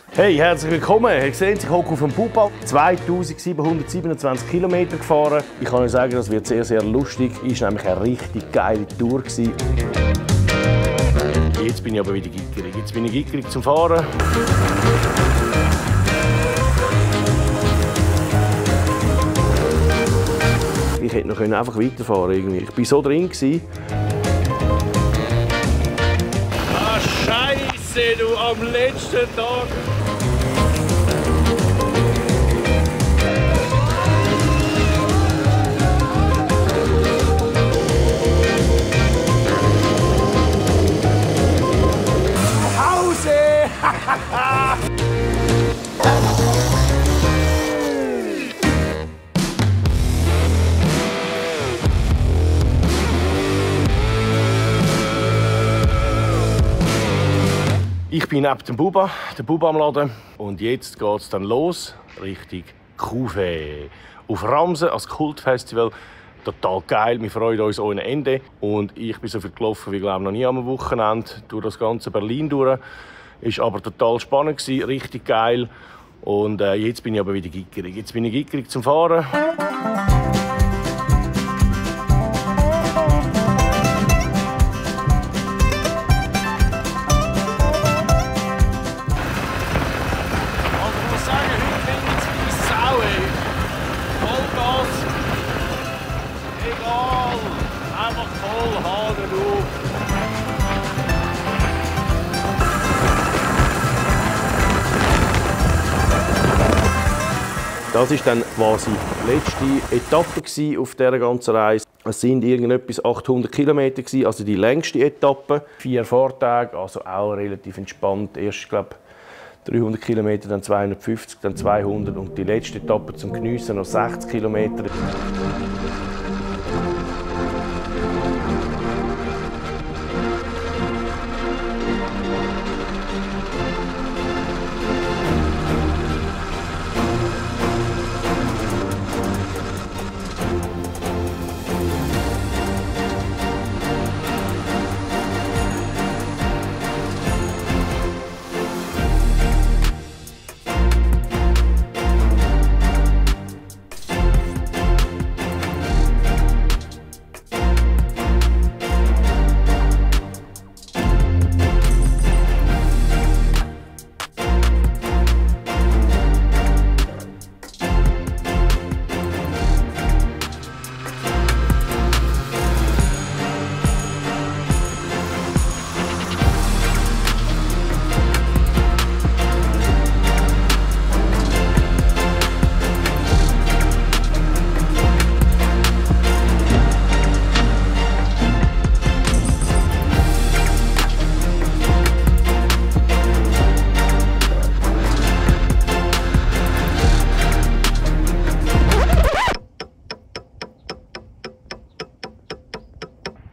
Hey, herzlich willkommen. Ihr seht, ich hocke auf dem Buba. 2727 Kilometer gefahren. Ich kann euch sagen, das wird sehr, sehr lustig. Es war nämlich eine richtig geile Tour. Jetzt bin ich aber wieder gickerig. Jetzt bin ich gickerig zum Fahren. Ich hätte noch einfach weiterfahren irgendwie. Ich war so drin. Ah, Scheiße, du, am letzten Tag. Hause! Ich bin neben dem Buba am Laden. Und jetzt geht es dann los Richtung Kuhfee. Auf Ramsen als Kultfestival. Total geil, wir freuen uns ohne Ende. Und ich bin so viel gelaufen wie glaube noch nie am Wochenende durch das ganze Berlin durch. Ist aber total spannend gewesen, richtig geil. Und jetzt bin ich aber wieder gickerig. Jetzt bin ich gickerig zum Fahren. Das war dann quasi die letzte Etappe auf dieser ganzen Reise. Es waren irgendetwas 800 Kilometer, also die längste Etappe. 4 Fahrtage, also auch relativ entspannt. Erst, glaube 300 Kilometer, dann 250, dann 200 und die letzte Etappe zum Geniessen noch 60 Kilometer.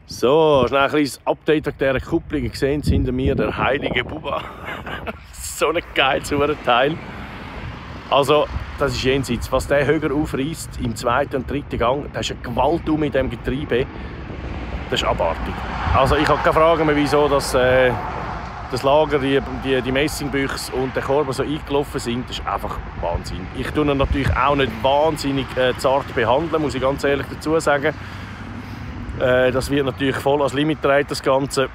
So, schnell ein kleines Update wegen dieser Kupplung. Ihr seht hinter mir der heilige Buba. So ein geiles Teil. Also, das ist jenseits. Was der höher aufreißt im 2. und 3. Gang, das ist eine Gewalt in diesem Getriebe. Das ist abartig. Also, ich habe keine Frage mehr, wieso das Lager, die Messingbüchse und der Korb so eingelaufen sind. Das ist einfach Wahnsinn. Ich tue ihn natürlich auch nicht wahnsinnig zart behandeln, muss ich ganz ehrlich dazu sagen. Das wird natürlich voll als Limit getragen, das Ganze.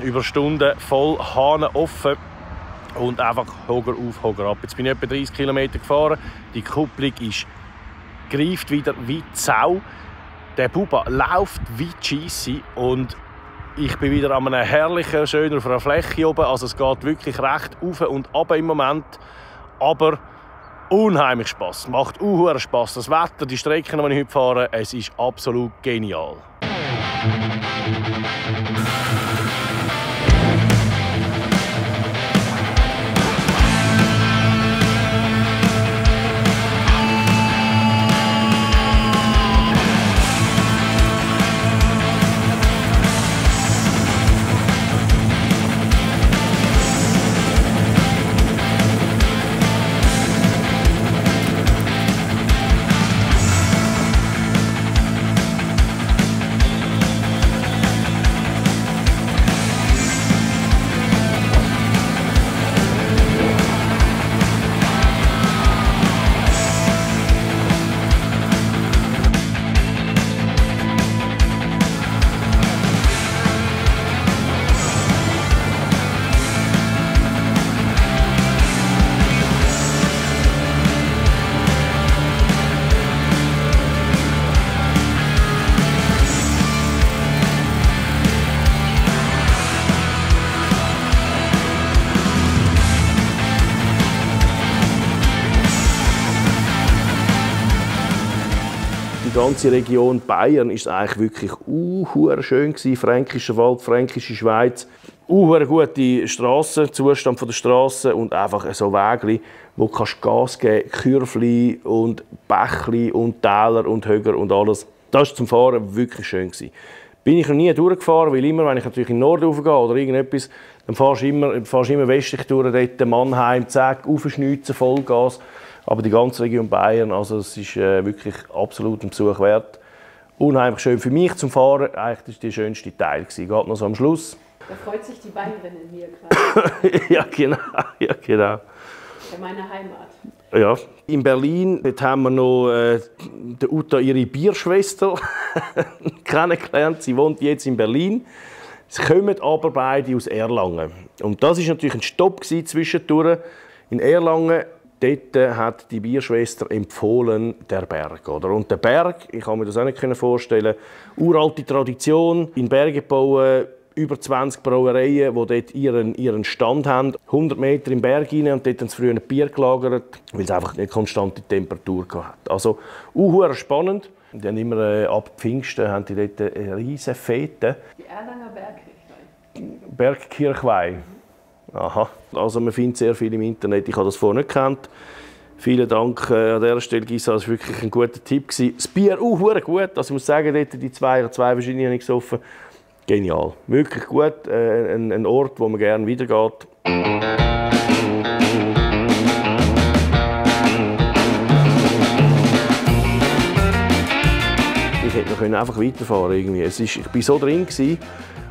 Über Stunden voll Hahn offen und einfach Hoger auf, Hoger ab. Jetzt bin ich etwa 30 Kilometer gefahren. Die Kupplung greift wieder wie die Sau. Der Buba läuft wie die Scheisse und ich bin wieder an einer herrlichen, schönen auf einer Fläche oben. Also es geht wirklich recht auf und ab im Moment. Aber unheimlich Spass. Macht Spass. Das Wetter, die Strecken, die ich heute fahre, es ist absolut genial. ganze Region Bayern ist eigentlich wirklich schön gewesen. Fränkischer Wald, Fränkische Schweiz. Gute Strassenzustand der Strassen und einfach so Wege, wo du Gas geben kannst, Kürfli und Bächli und Täler und Höger und alles. Das war zum Fahren wirklich schön gewesen. Bin ich noch nie durchgefahren, weil immer, wenn ich natürlich in den Norden raufgehe oder irgendetwas, dann fahrst du immer westlich durch, dort Mannheim, zack, aufschnitzen, Vollgas. Aber die ganze Region Bayern, also es ist wirklich absolut ein Besuch wert. Unheimlich schön für mich zum Fahren, eigentlich das war der schönste Teil. Geht noch so am Schluss. Da freut sich die Bayerin hier gerade. Ja, genau. Für meine Heimat. Ja. In Berlin dort haben wir noch die Uta, ihre Bierschwester, kennengelernt. Sie wohnt jetzt in Berlin. Sie kommen aber beide aus Erlangen. Und das war natürlich ein Stopp zwischendurch. In Erlangen dort hat die Bierschwester empfohlen, der Berg. Oder? Und der Berg, ich kann mir das auch nicht vorstellen, uralte Tradition, in Bergen bauen, über 20 Brauereien, die dort ihren Stand haben. 100 Meter im Berg rein und dort haben sie früher ein Bier gelagert, weil es einfach eine konstante Temperatur hatte. Also, spannend. Und dann immer ab Pfingsten haben die dort eine riesige Fete. Die Erlanger Bergkirchweih. Bergkirchweih. Aha. Also man findet sehr viel im Internet. Ich habe das vorher nicht gekannt. Vielen Dank an dieser Stelle, Gisa. Das war wirklich ein guter Tipp. Das Bier, gut. Also ich muss sagen, dort die zwei verschiedene habe ich gesoffen. Genial. Wirklich gut. Ein Ort, wo man gerne wiedergeht. Ich hätte noch einfach weiterfahren irgendwie. Ich war so drin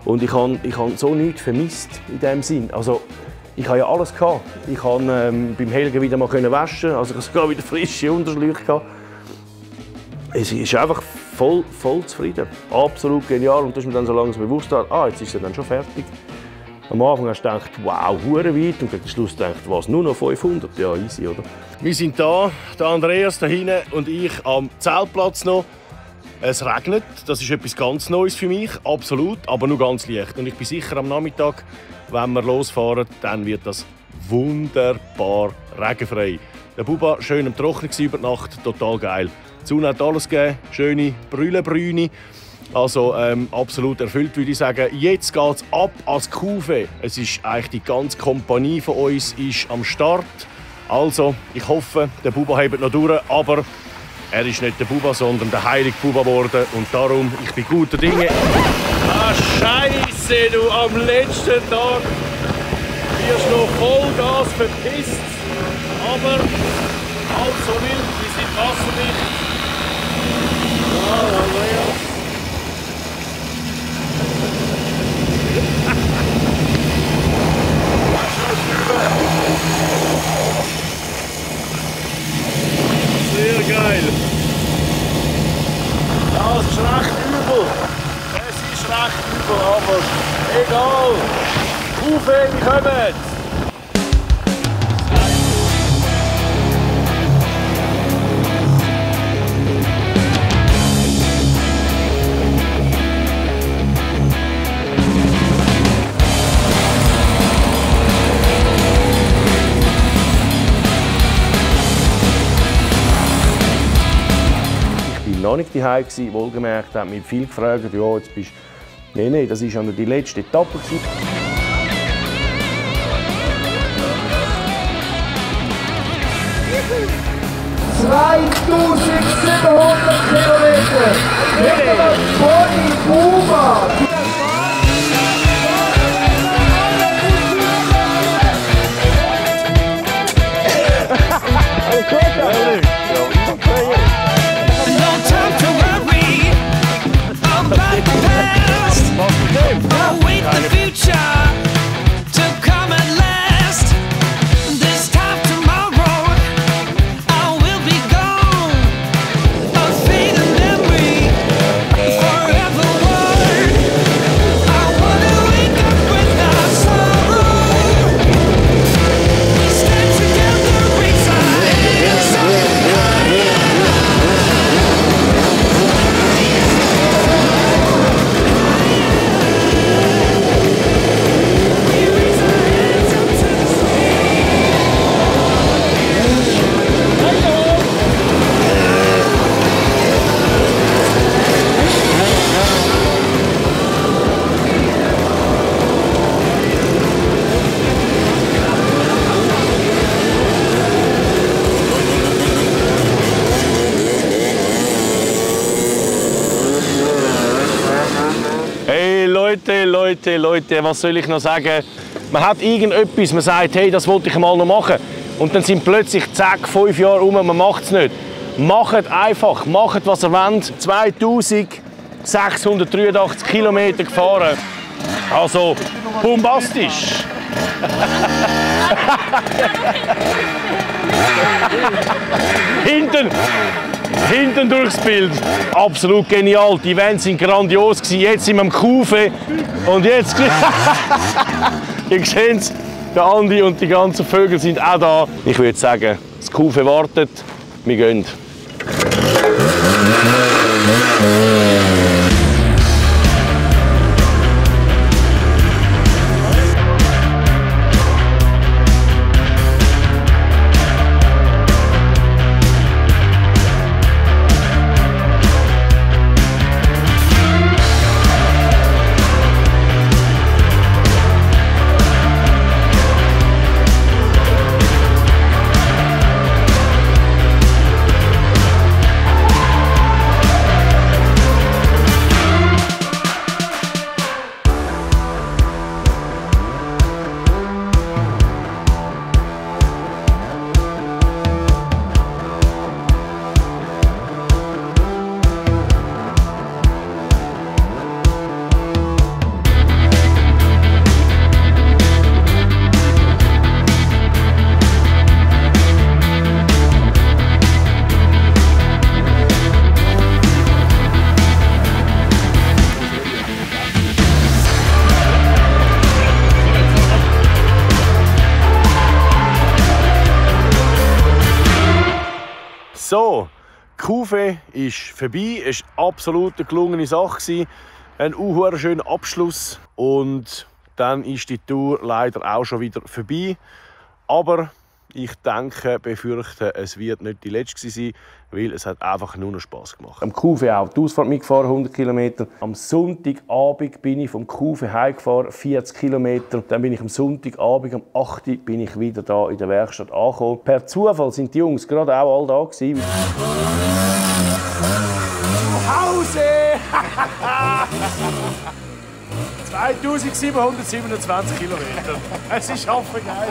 und ich habe so nichts vermisst in diesem Sinn. Also, ich hatte ja alles gehabt. Ich konnte beim Helgen wieder mal waschen, also ich hatte sogar wieder frische Unterschläge gehabt. Es ist einfach voll zufrieden. Absolut genial. Und das ist mir dann so langsam bewusst, jetzt ist er dann schon fertig. Am Anfang hast du gedacht, wow, hure weit. Und gegen den Schluss gedacht, was, nur noch 500? Ja, easy, oder? Wir sind da, der Andreas da hinten und ich am Zeltplatz noch. Es regnet, das ist etwas ganz Neues für mich, absolut, aber nur ganz leicht. Und ich bin sicher, am Nachmittag, wenn wir losfahren, dann wird das wunderbar regenfrei. Der Buba schön am Trocknen über die Nacht, total geil. Die Sonne hat alles gegeben, schöne Brüllenbrüne. Also absolut erfüllt, würde ich sagen. Jetzt geht es ab als Kuhfe. Es ist eigentlich die ganze Kompanie von uns ist am Start. Also, ich hoffe, der Buba hebt noch durch, aber er ist nicht der Buba, sondern der heilige Buba geworden. Und darum, ich bin guter Dinge. Ah, Scheiße, du am letzten Tag wirst noch Vollgas verpisst. Aber halb so wild, wir sind wasserdicht. Wow, Andreas. Sehr geil. Das ist recht übel. Es ist recht übel, aber egal. Kuhfäden kommen. Noch nicht zu Hause, wohlgemerkt, hat mich viel gefragt, ja, jetzt bist du... Nein, das war die letzte Etappe. 2700 Kilometer! Nicolas Pony Puma! Leute, was soll ich noch sagen? Man hat irgendetwas, man sagt, hey, das wollte ich mal noch machen. Und dann sind plötzlich, zack, 5 Jahre um, man macht es nicht. Macht einfach, macht was ihr wollt. 2683 Kilometer gefahren. Also, bombastisch. Hinten durchs Bild. Absolut genial. Die Events sind grandios gewesen. Jetzt sind wir am Kufe. Und jetzt... Ihr seht es, der Andi und die ganzen Vögel sind auch da. Ich würde sagen, das Kufe wartet. Wir gehen. So, Kufe ist vorbei. Es war absolut eine gelungene Sache. Ein schöner Abschluss. Und dann ist die Tour leider auch schon wieder vorbei. Aber ich denke, befürchte, es wird nicht die letzte sein, weil es hat einfach nur noch Spass gemacht. Am Kufe auch die Ausfahrt mitgefahren, 100 km. Am Sonntagabend bin ich vom Kufe heimgefahren, 40 km. Dann bin ich am Sonntagabend, am 8. Uhr, bin ich wieder da in der Werkstatt angekommen. Per Zufall sind die Jungs gerade auch alle da gewesen. Hause! 2727 Kilometer. Es ist affengeil.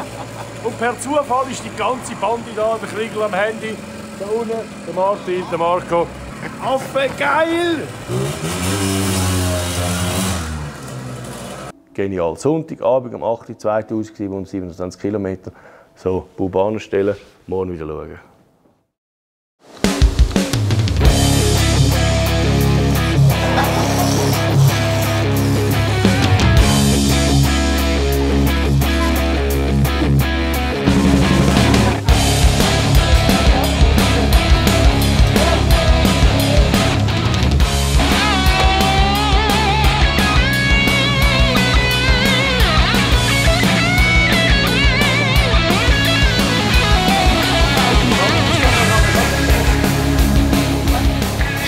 Und per Zufall ist die ganze Bande da, der Kriegel am Handy. Da unten, der Martin, der Marco. Affengeil! Genial. Sonntagabend am 8. Uhr, 2727 Kilometer. So, Bub stellen, morgen wieder schauen.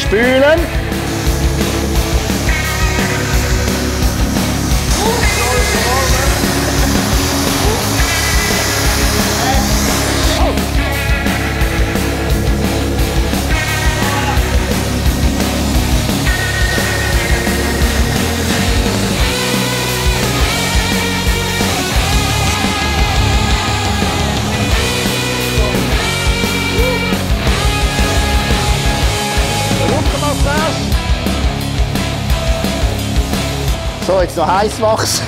Spülen. So, jetzt noch Heißwachs.